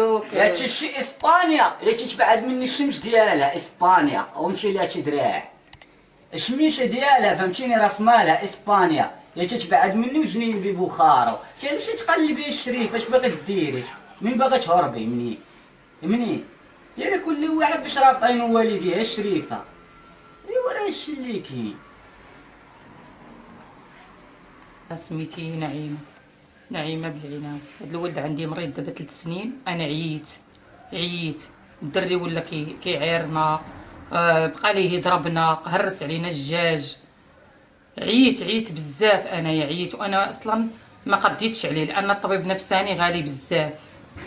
دوك يا تشي اسبانيا يا تبعد مني الشمس ديالها اسبانيا ومشي لها شي دراع الشميشه ديالها فهمتيني راس مالها اسبانيا يا تبعد مني وجنين ببخارى انت علاش تقلبي الشريف اش باغي ديري من باغا تهربي منين يعني كل واحد باش رابطين والديه الشريفه ايوا راه هادشي اللي كاين. سميتي نعيمه بالعناوي. هاد الولد عندي مريض دابا 3 سنين. انا عييت الدري ولا كيعيرنا، بقى ليه يضربنا، هرس علينا الدجاج. عييت بزاف. انا عييت وانا اصلا ما قديتش عليه لان الطبيب نفساني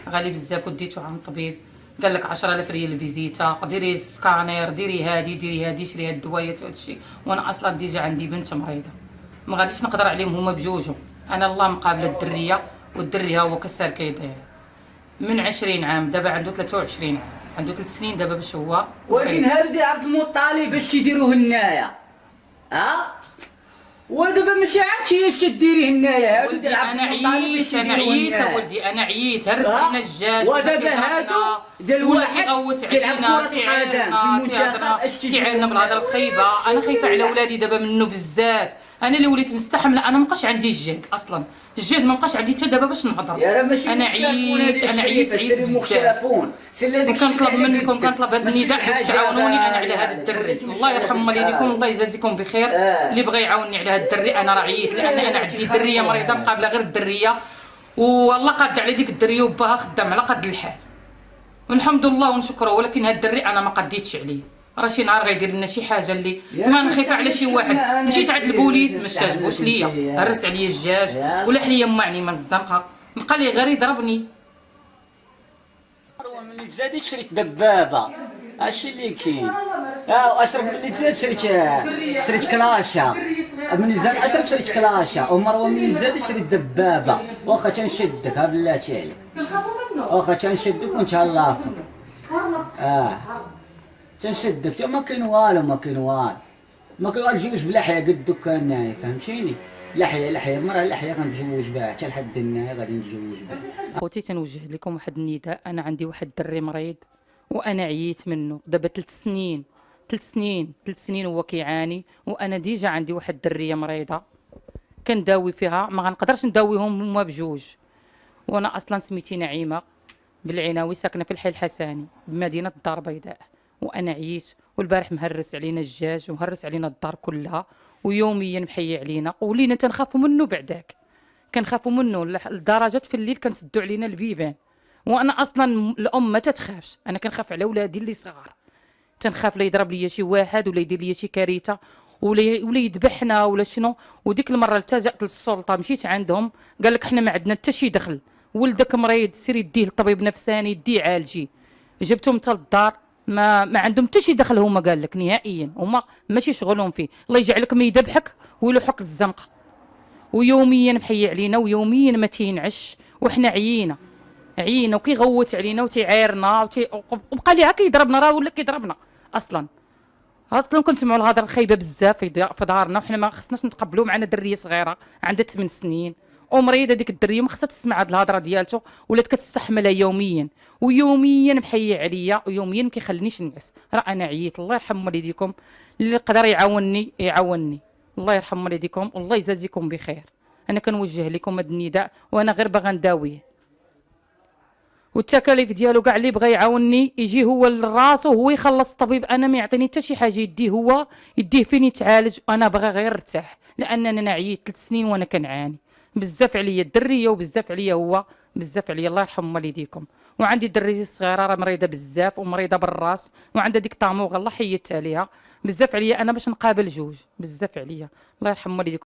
غالي بزاف وديته عند الطبيب قال لك 10,000 ريال الفيزيتا، ديري السكانير، ديري هادي شري هاد الدوايات وهاد الشيء. وانا اصلا ديجا عندي بنت مريضه ما غاديش نقدر عليهم هما بجوجهم. انا الله مقابله الدريه والدري ها هو كسار كيضيع من 20 عام. دابا عنده 23 عام، عنده 3 سنين دابا باش هو. ولكن هادو ديال عبد المطلب باش كيديروه هنايا ودابا ماشي عادشي اش تديريه هنايا. هادو ديال عبد المطلب باش انا ولدي انا عييت هرس علينا الدجاج. ودابا هادو ديال واحد كيغوت علينا كيعيرنا بالهضره الخايبه. انا خايفه على ولادي دابا منه بزاف. انا اللي وليت مستحمله. انا مابقاش عندي الجهد اصلا، الجهد ما بقاش عندي حتى دابا باش نهضر. انا عييت بزاف. كنطلب هذا النداء باش تعاونوني انا على هذا الدري. الله يرحم والديكم، الله يجازيكم بخير. اللي بغى يعاونني على هذا الدري انا راه عييت لان انا عندي دريه مريضه مقابله غير الدريه، والله قاد على ديك الدريه وباها خدام على قد الحال والحمد لله ونشكره. ولكن هاد الدري انا ما قديتش عليه. راه شي نهار غيدير لنا شي حاجه اللي ما نخيف على شي واحد. مشيت عند البوليس ما استجابوش ليا، هرس عليا الدجاج ولا حليه معني من الزنقه، بقى لي غير يضربني. مروه ملي تزادي شريت دبابه هادشي اللي كاين. اشرف ملي تزاد شريت كلاشا. ملي زاد اشرف شريت كلاشا ومروه ملي تزاد شريت دبابه. واخا تنشدك ها بلاتي عليك، واخا تنشدك ونتهلافك تنشدك ما كاين والو ما كاين والو تجوج بلحيه قد الدكان ناي فهمتيني. لحيه مرة لحيه غنتزوج بها حتى لحد النهايه غادي نتزوج بها. خوتي تنوجه لكم واحد النداء. انا عندي واحد الدري مريض وانا عييت منه دابا 3 سنين هو كيعاني. وانا ديجا عندي واحد الدريه مريضه كنداوي فيها، ما غنقدرش نداويهم هما بجوج. وانا اصلا سميتي نعيمه بالعناوي، ساكنه في الحي الحسني بمدينه الدار البيضاء. وانا عييت والبارح مهرس علينا الدجاج ومهرس علينا الدار كلها ويوميا محيي علينا ولينا تنخافوا منه. بعداك كنخافوا منه لدرجه في الليل كنسدوا علينا البيبان. وانا اصلا الام ما تتخافش، انا كنخاف على ولادي اللي صغار. تنخاف لا يضرب لي شي واحد ولا يدير لي شي كارثه ولا يذبحنا ولا شنو. وديك المره التجأت للسلطه، مشيت عندهم قال لك حنا ما عندنا حتى شي دخل، ولدك مريض سيري ديه للطبيب نفساني ديه عالجي. جبتهم حتى للدار ما عندهم حتى شي دخل هما، قال لك نهائيا هما ماشي شغلهم فيه. الله يجعلك ما يذبحك ويلوحك الزنقه. ويوميا محيي علينا ويوميا ما تينعش وحنا عيينا وكيغوت علينا وتيعايرنا وبقى لي هكا يضربنا. راه ولا كيضربنا اصلا كنسمعوا الهضره الخايبه بزاف في دارنا وحنا ما خصناش نتقبلوا. معنا دريه صغيره عندها 8 سنين ومريضه ديك الدريه ما خصها تسمع هاد الهضره ديالته، ولات كتستحملها يوميا محيي عليا ويوميا ما كيخلينيش نعس. راه انا عييت. الله يرحم والديكم، اللي قدر يعاونني. الله يرحم والديكم والله يجازيكم بخير. انا كنوجه لكم هذا النداء وانا غير باغا نداويه. والتكاليف ديالو كاع اللي بغى يعاونني يجي هو لراسو هو يخلص الطبيب. انا ما يعطيني حتى شي حاجه يديه فين يتعالج. وانا باغا غير ارتاح لان انا عييت 3 سنين وانا كنعاني بزاف عليا الدريه وبزاف عليا هو بزاف عليا. الله يرحم والديكم. وعندي دريه الصغيره راه مريضه بزاف ومريضه بالراس وعندها ديك طاموغه الله حيدت عليها بزاف عليا. انا باش نقابل جوج بزاف عليا. الله يرحم والديكم.